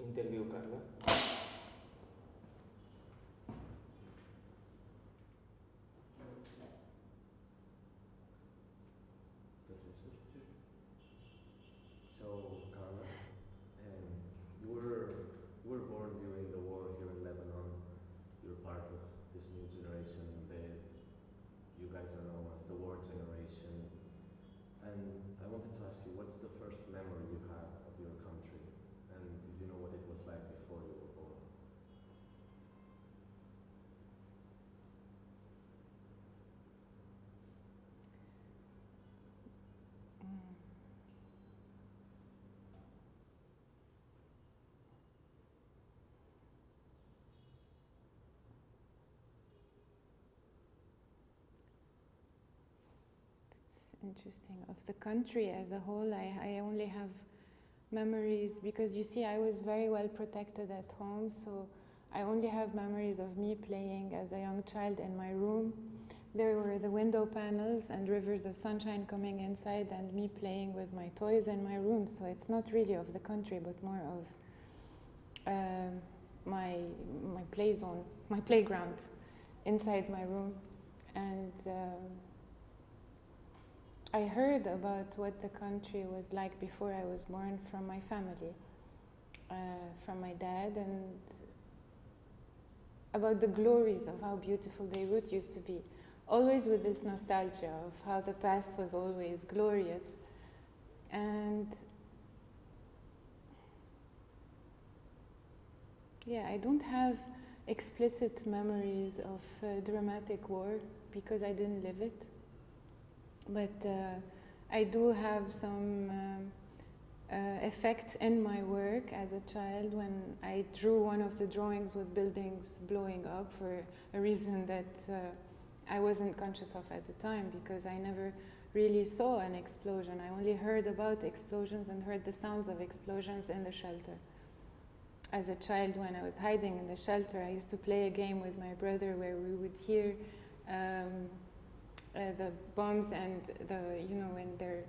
interview, Karla. So, Karla, you were born during the war here in Lebanon. You're part of this new generation. You guys are known as the war generation. And I wanted to ask you, what's the first memory you have of your country? And if you know what it was like before you were born? Interesting. Of the country as a whole, I only have memories because you see, I was very well protected at home, so I only have memories of me playing as a young child in my room. There were the window panels and rivers of sunshine coming inside, and me playing with my toys in my room. So it's not really of the country, but more of my play zone, my playground inside my room, and. I heard about what the country was like before I was born from my family, from my dad, and about the glories of how beautiful Beirut used to be, always with this nostalgia of how the past was always glorious. And yeah, I don't have explicit memories of dramatic war because I didn't live it. But I do have some effects in my work as a child when I drew one of the drawings with buildings blowing up for a reason that I wasn't conscious of at the time, because I never really saw an explosion. I only heard about explosions and heard the sounds of explosions in the shelter. As a child, when I was hiding in the shelter, I used to play a game with my brother where we would hear the bombs and when they're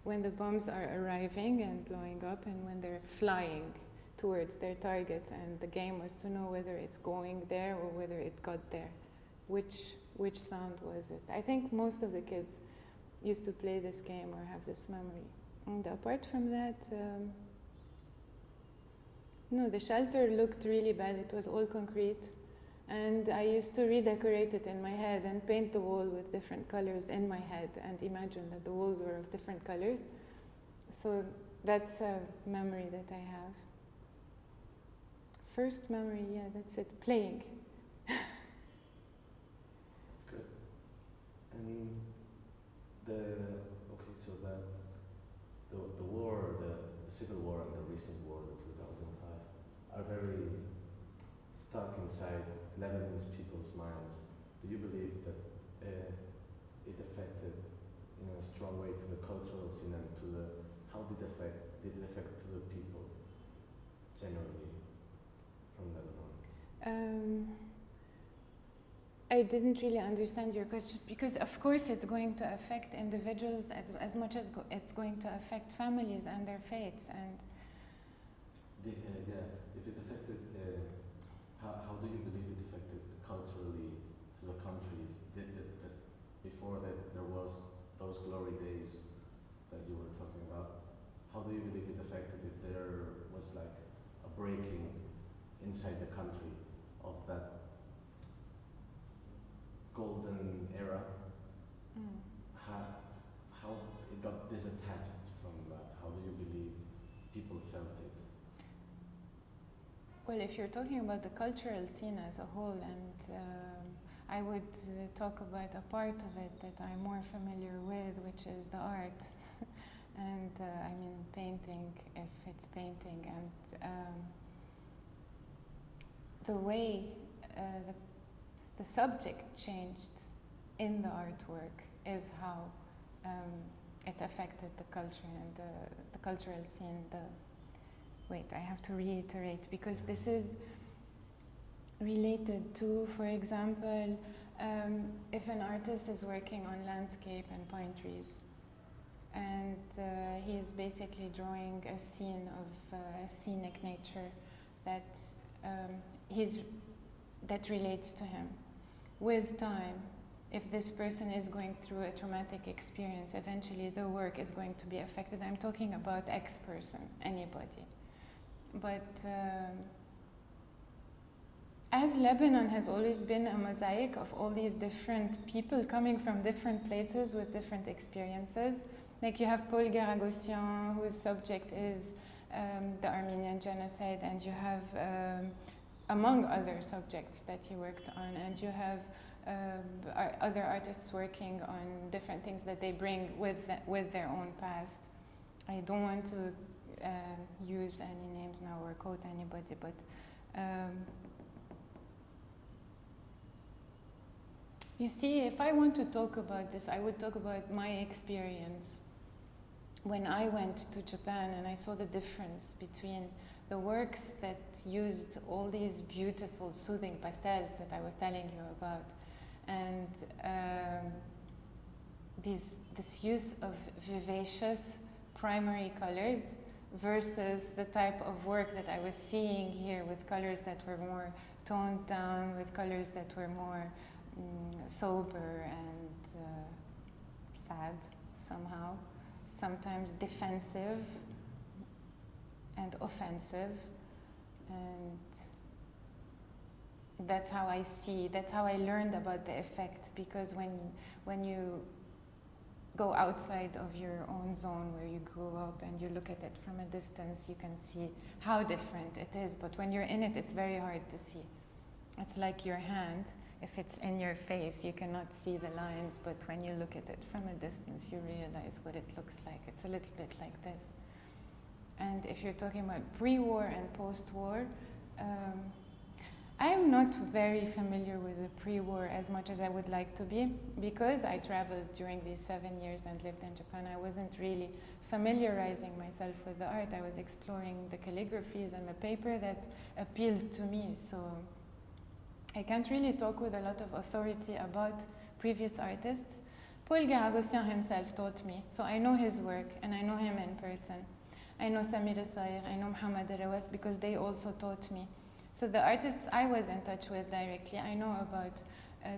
when the bombs are arriving and blowing up, and when they're flying towards their target, and the game was to know whether it's going there or whether it got there. Which sound was it? I think most of the kids used to play this game or have this memory. And apart from that, no, the shelter looked really bad. It was all concrete. And I used to redecorate it in my head and paint the wall with different colors in my head and imagine that the walls were of different colors. So that's a memory that I have. First memory, yeah, that's it, playing. That's good. And the war, the civil war and the recent war, the 2005, are very stuck inside Lebanese people's minds. Do you believe that it affected in a strong way to the cultural scene and to the, how did it affect to the people generally from Lebanon? I didn't really understand your question, because of course it's going to affect individuals as much as it's going to affect families and their fates. And if it affected, how do you believe it affected culturally to the country? That before that there was those glory days that you were talking about, how do you believe it affected if there was like a breaking inside the country of that golden era? How it got disattached from that? How do you believe people felt it? Well, if you're talking about the cultural scene as a whole, and I would talk about a part of it that I'm more familiar with, which is the art. And I mean painting, if it's painting, and the way the subject changed in the artwork is how it affected the culture and the cultural scene. Wait, I have to reiterate, because this is related to, for example, if an artist is working on landscape and pine trees, and he's he's basically drawing a scene of scenic nature that that relates to him. With time, if this person is going through a traumatic experience, eventually the work is going to be affected. I'm talking about X person, anybody. But as Lebanon has always been a mosaic of all these different people coming from different places with different experiences, like you have Paul Garagossian, whose subject is the Armenian genocide, and you have, among other subjects that he worked on, and you have other artists working on different things that they bring with their own past. I don't want to use any names now or quote anybody, but you see, if I want to talk about this, I would talk about my experience when I went to Japan and I saw the difference between the works that used all these beautiful, soothing pastels that I was telling you about, and this use of vivacious primary colors versus the type of work that I was seeing here with colors that were more toned down, with colors that were more sober and sad somehow, sometimes defensive and offensive, and that's how I see, that's how I learned about the effect, because when you go outside of your own zone where you grew up and you look at it from a distance, you can see how different it is, but when you're in it, it's very hard to see. It's like your hand. If it's in your face, you cannot see the lines, but when you look at it from a distance, you realize what it looks like. It's a little bit like this. And if you're talking about pre-war and post-war, I'm not very familiar with the pre-war as much as I would like to be, because I traveled during these 7 years and lived in Japan. I wasn't really familiarizing myself with the art. I was exploring the calligraphies and the paper that appealed to me. So I can't really talk with a lot of authority about previous artists. Paul Garagossian himself taught me, so I know his work and I know him in person. I know Samir Saïr, I know Mohamed Rawas, because they also taught me. So the artists I was in touch with directly, I know about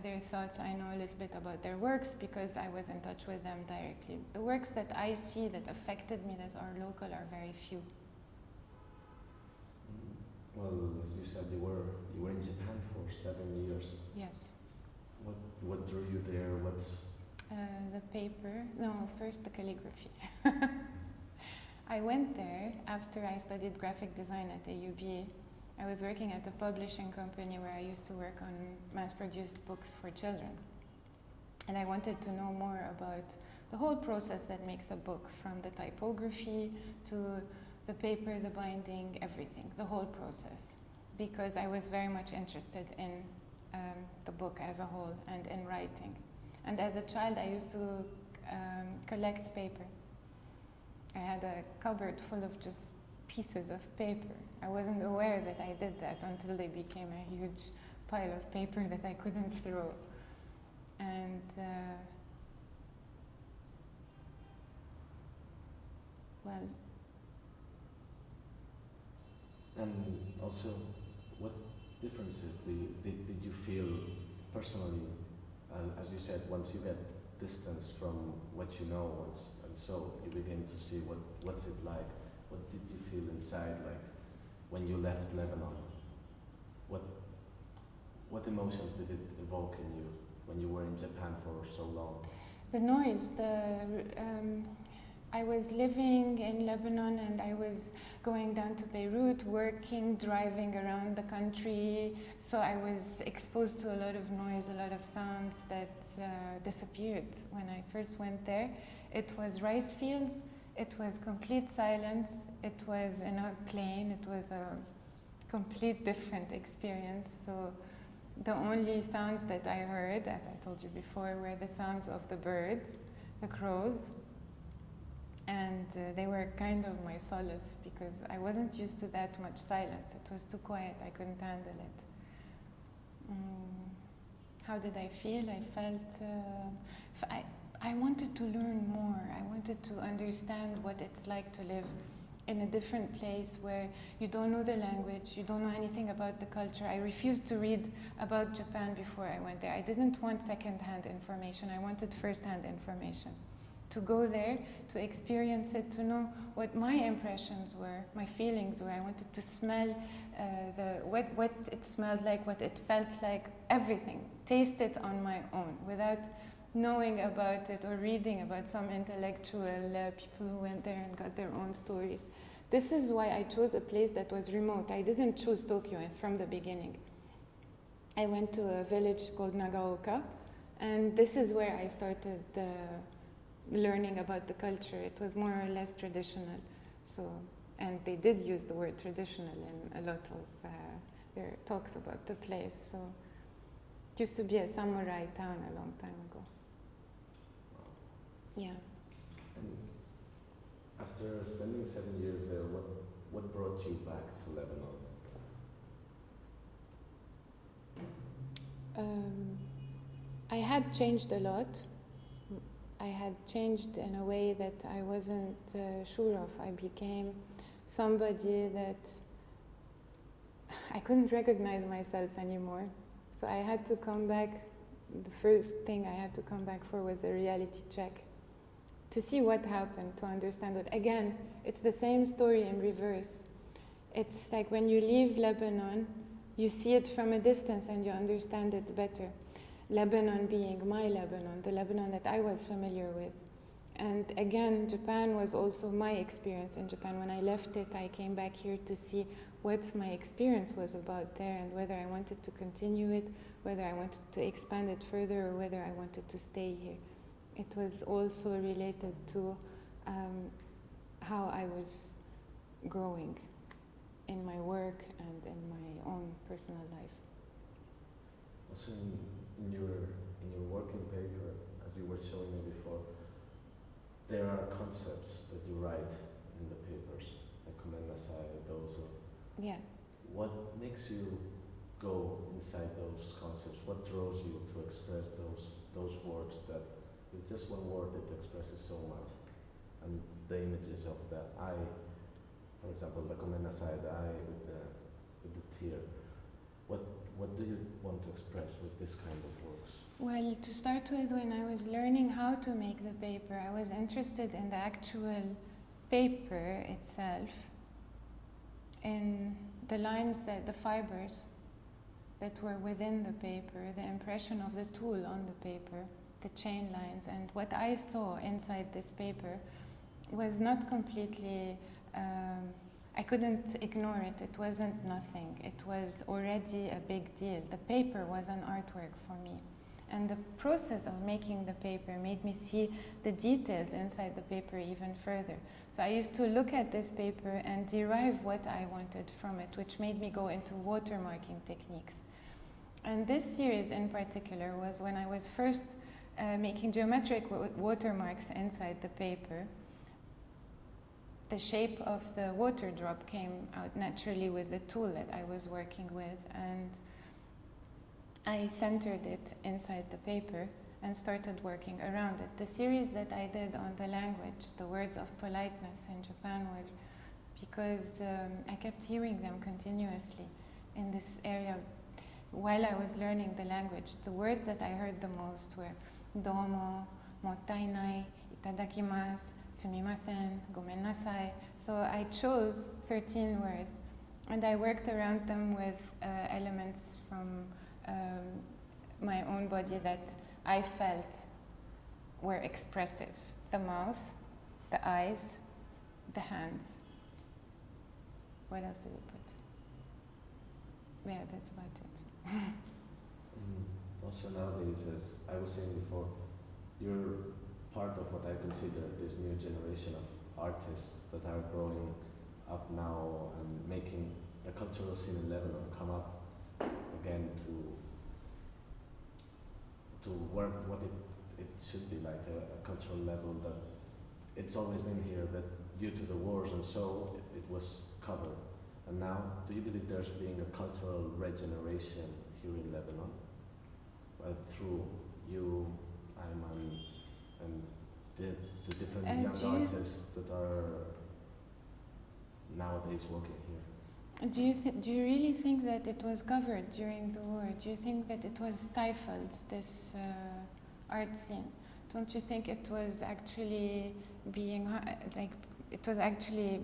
their thoughts, I know a little bit about their works because I was in touch with them directly. The works that I see that affected me that are local are very few. Well, as you said, you were in Japan for 7 years. Yes. What drew you there? What's the paper? No, first the calligraphy. I went there after I studied graphic design at AUB. I was working at a publishing company where I used to work on mass-produced books for children. And I wanted to know more about the whole process that makes a book, from the typography to the paper, the binding, everything, the whole process. Because I was very much interested in the book as a whole and in writing. And as a child, I used to collect paper. I had a cupboard full of just pieces of paper. I wasn't aware that I did that until they became a huge pile of paper that I couldn't throw. And well. And also, what differences did you feel personally? As you said, once you get distance from what you know, and so you begin to see what's it like. What did you feel inside, like when you left Lebanon? What emotions did it evoke in you when you were in Japan for so long? The noise, I was living in Lebanon and I was going down to Beirut, working, driving around the country. So I was exposed to a lot of noise, a lot of sounds that disappeared when I first went there. It was rice fields, it was complete silence, it was in a plane, it was a complete different experience. So the only sounds that I heard, as I told you before, were the sounds of the birds, the crows. And they were kind of my solace because I wasn't used to that much silence. It was too quiet, I couldn't handle it. How did I feel? I felt, I wanted to learn more. I wanted to understand what it's like to live in a different place where you don't know the language, you don't know anything about the culture. I refused to read about Japan before I went there. I didn't want second-hand information. I wanted first-hand information. To go there, to experience it, to know what my impressions were, my feelings were. I wanted to smell what it smelled like, what it felt like, everything. Taste it on my own without knowing about it or reading about some intellectual people who went there and got their own stories. This is why I chose a place that was remote. I didn't choose Tokyo from the beginning. I went to a village called Nagaoka, and this is where I started learning about the culture. It was more or less traditional. So, and they did use the word traditional in a lot of their talks about the place. So it used to be a samurai town a long time ago. Yeah. And after spending 7 years there, what brought you back to Lebanon? I had changed a lot. I had changed in a way that I wasn't sure of. I became somebody that I couldn't recognize myself anymore. So I had to come back. The first thing I had to come back for was a reality check. To see what happened, to understand what. Again, it's the same story in reverse. It's like when you leave Lebanon, you see it from a distance and you understand it better. Lebanon being my Lebanon, the Lebanon that I was familiar with. And again, Japan was also my experience in Japan. When I left it, I came back here to see what my experience was about there and whether I wanted to continue it, whether I wanted to expand it further, or whether I wanted to stay here. It was also related to how I was growing in my work and in my own personal life. Also, in your working paper, as you were showing me before, there are concepts that you write in the papers, like those. Yeah. What makes you go inside those concepts? What draws you to express those words that it's just one word that expresses so much, and the images of the eye, for example, the komenasai, the eye with the tear. What do you want to express with this kind of works? Well, to start with, when I was learning how to make the paper, I was interested in the actual paper itself, in the lines, the fibers that were within the paper, the impression of the tool on the paper, the chain lines. And what I saw inside this paper was not completely, I couldn't ignore it. It wasn't nothing. It was already a big deal. The paper was an artwork for me. And the process of making the paper made me see the details inside the paper even further. So I used to look at this paper and derive what I wanted from it, which made me go into watermarking techniques. And this series in particular was when I was first making geometric watermarks inside the paper. The shape of the water drop came out naturally with the tool that I was working with, and I centered it inside the paper and started working around it. The series that I did on the language, the words of politeness in Japan, were because I kept hearing them continuously in this area while I was learning the language. The words that I heard the most were domo, mottainai, itadakimasu, sumimasen, gomennasai. So I chose 13 words and I worked around them with elements from my own body that I felt were expressive. The mouth, the eyes, the hands. What else did we put? Yeah, that's about it. Also nowadays, as I was saying before, you're part of what I consider this new generation of artists that are growing up now and making the cultural scene in Lebanon come up again to work what it should be like, a cultural level that it's always been here, but due to the wars and so it was covered. And now, do you believe there's being a cultural regeneration here in Lebanon? Through you, Ayman, and the different do young you- artists that are nowadays working here. Do you really think that it was covered during the war? Do you think that it was stifled, this art scene? Don't you think it was actually being it was actually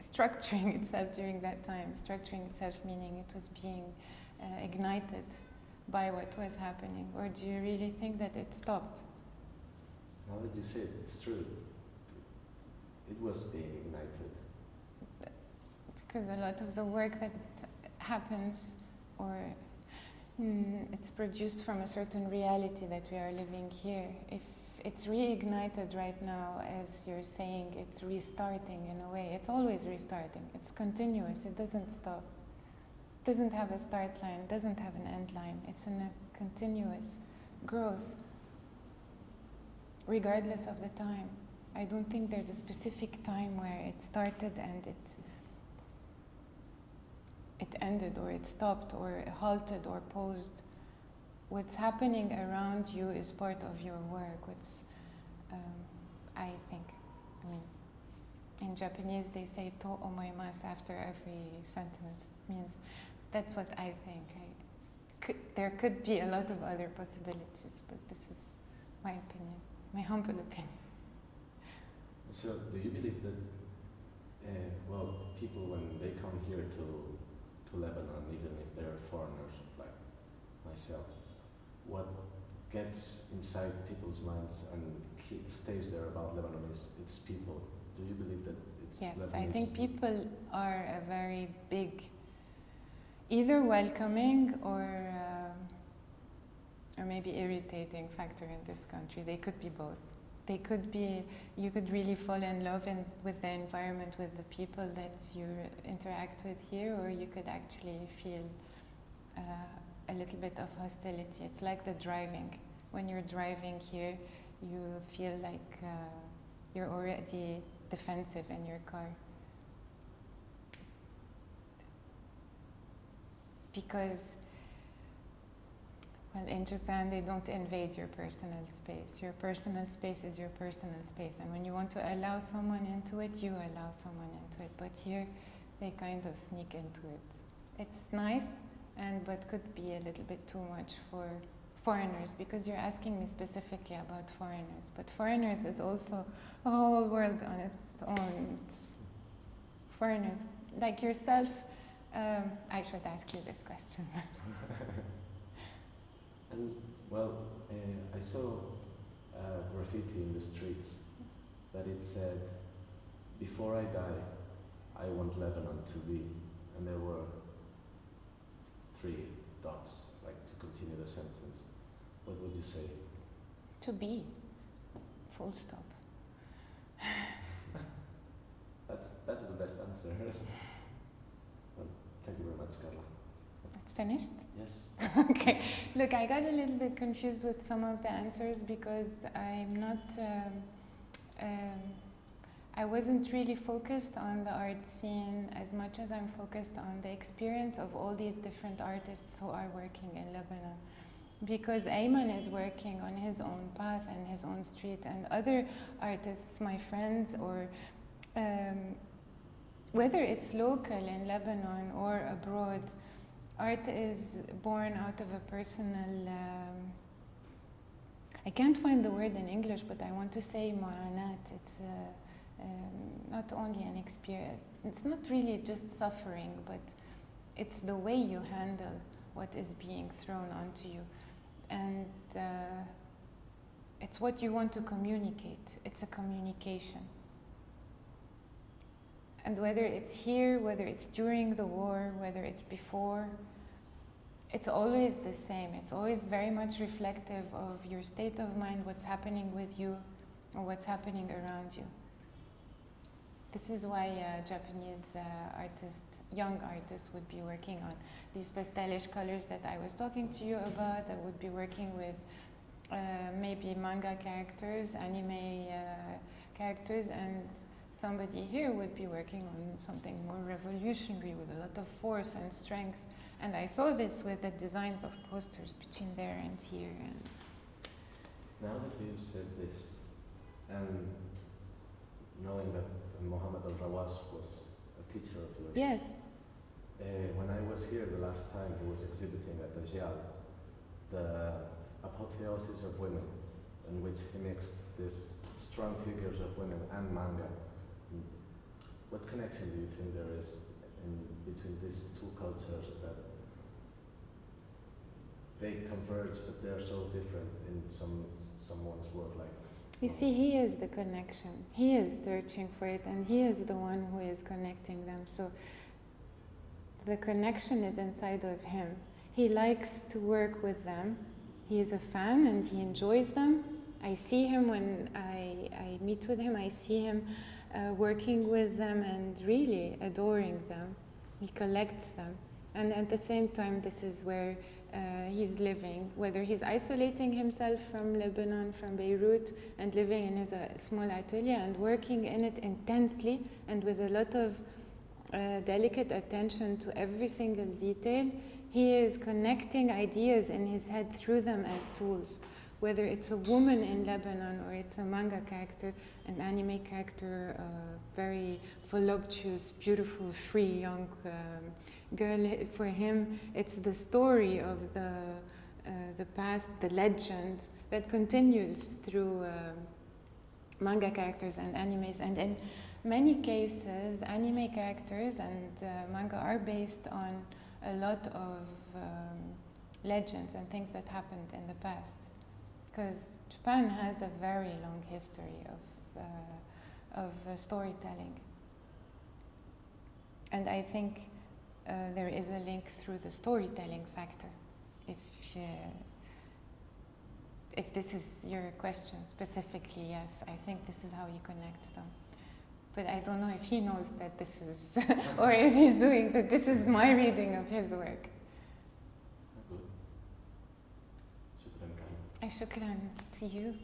structuring itself during that time? Structuring itself meaning it was being ignited by what was happening, or do you really think that it stopped? Now that you say it, it's true. It was being ignited. Because a lot of the work that happens, or it's produced from a certain reality that we are living here. If it's reignited right now, as you're saying, it's restarting in a way. It's always restarting. It's continuous. It doesn't stop. It doesn't have a start line. It doesn't have an end line. It's in a continuous growth, regardless of the time. I don't think there's a specific time where it started and it ended, or it stopped, or it halted, or paused. What's happening around you is part of your work. I think, in Japanese they say to omoimasu after every sentence. It means, that's what I think. There could be a lot of other possibilities, but this is my opinion, my humble opinion. So, do you believe that, people when they come here to Lebanon, even if they're foreigners like myself, what gets inside people's minds and stays there about Lebanon is its people? Do you believe that it's Yes, Lebanese? I think people are a very big, either welcoming or maybe irritating factor in this country. They could be both. They could be, you could really fall in love with the environment, with the people that you interact with here, or you could actually feel a little bit of hostility. It's like the driving. When you're driving here, you feel like you're already defensive in your car. Because, well, in Japan, they don't invade your personal space. Your personal space is your personal space. And when you want to allow someone into it, you allow someone into it. But here, they kind of sneak into it. It's nice, but could be a little bit too much for foreigners, because you're asking me specifically about foreigners. But foreigners is also a whole world on its own. Foreigners, like yourself, I should ask you this question. And, I saw graffiti in the streets that it said, "Before I die, I want Lebanon to be," and there were 3 dots, like to continue the sentence. What would you say? To be. Full stop. That's the best answer. Well, thank you very much, Karla. It's finished? Yes. Okay. Look, I got a little bit confused with some of the answers because I'm not... I wasn't really focused on the art scene as much as I'm focused on the experience of all these different artists who are working in Lebanon. Because Ayman is working on his own path and his own street, and other artists, my friends, or whether it's local in Lebanon or abroad, art is born out of a personal, I can't find the word in English, but I want to say ma'anat. It's not only an experience, it's not really just suffering, but it's the way you handle what is being thrown onto you. And it's what you want to communicate. It's a communication. And whether it's here, whether it's during the war, whether it's before, it's always the same. It's always very much reflective of your state of mind, what's happening with you, or what's happening around you. This is why Japanese artists, young artists, would be working on these pastelish colors that I was talking to you about. I would be working with maybe manga characters, anime characters, and somebody here would be working on something more revolutionary with a lot of force and strength. And I saw this with the designs of posters between there and here. And Now that you said this, and knowing that Mohammed al-Rawas was a teacher of yours. Yes. When I was here the last time, he was exhibiting at the JIAL, the apotheosis of women, in which he mixed these strong figures of women and manga. What connection do you think there is between these two cultures that they converge, but they're so different in someone's work? Like, You see, he is the connection. He is searching for it, and he is the one who is connecting them. So the connection is inside of him. He likes to work with them. He is a fan and he enjoys them. I see him when I meet with him, I see him working with them and really adoring them. He collects them. And at the same time, this is where he's living, whether he's isolating himself from Lebanon, from Beirut, and living in his small atelier and working in it intensely and with a lot of delicate attention to every single detail. He is connecting ideas in his head through them as tools. Whether it's a woman in Lebanon or it's a manga character, an anime character, a very voluptuous, beautiful, free young girl, for him it's the story of the past, the legend that continues through manga characters and animes. And in many cases, anime characters and manga are based on a lot of legends and things that happened in the past. Because Japan has a very long history of storytelling. And I think there is a link through the storytelling factor. If this is your question specifically, yes, I think this is how he connects them. But I don't know if he knows that this is, or if he's doing that. This is my reading of his work. Good. Shukran. Shukran to you.